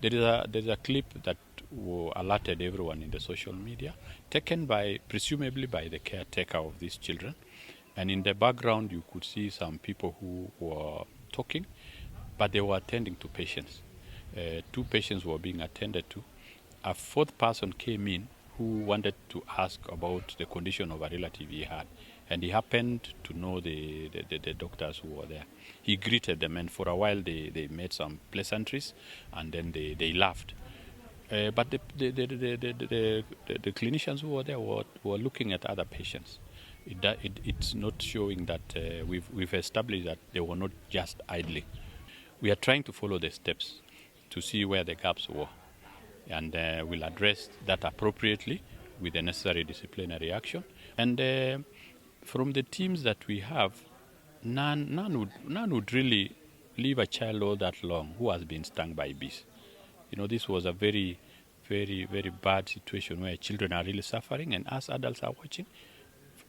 There's a clip that alerted everyone in the social media, taken by presumably by the caretaker of these children, and in the background you could see some people who were talking, but they were attending to patients. Two patients were being attended to. A fourth person came in who wanted to ask about the condition of a relative he had, and he happened to know the doctors who were there. He greeted them, and for a while they made some pleasantries, and then they laughed. But the clinicians who were there were looking at other patients. It's not showing that we've established that they were not just idling. We are trying to follow the steps to see where the gaps were, and we'll address that appropriately with the necessary disciplinary action. And from the teams that we have, none would really leave a child all that long who has been stung by bees. This was a very, very, very bad situation where children are really suffering, and us adults are watching.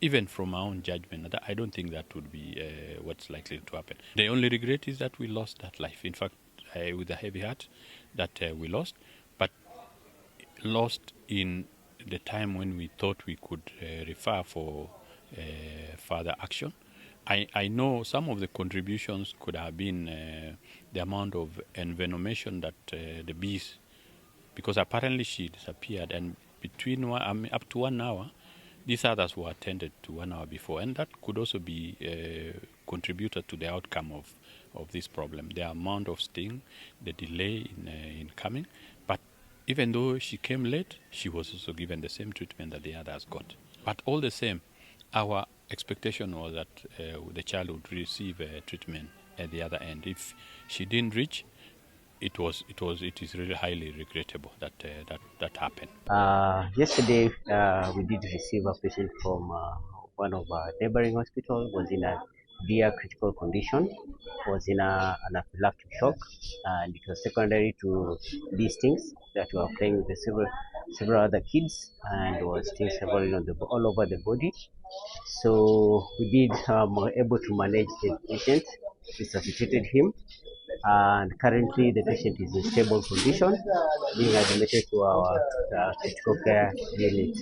Even from our own judgment, I don't think that would be what's likely to happen. The only regret is that we lost that life. In fact, with a heavy heart, that we lost, but lost in the time when we thought we could refer for further action. I know some of the contributions could have been the amount of envenomation that the bees, because apparently she disappeared, and between up to 1 hour, these others were attended to 1 hour before, and that could also be contributed to the outcome of this problem. The amount of sting, the delay in coming, but even though she came late, she was also given the same treatment that the others got. But all the same, our expectation was that the child would receive treatment at the other end. If she didn't reach, it is really highly regrettable that happened. Yesterday, we did receive a patient from one of our neighboring hospitals. Was in a severe critical condition, was in anaphylactic shock, and it was secondary to these things that were playing with the several other kids, and was still several all over the body. So we did able to manage the patient, resuscitated him, and currently the patient is in stable condition, being admitted to our critical care unit.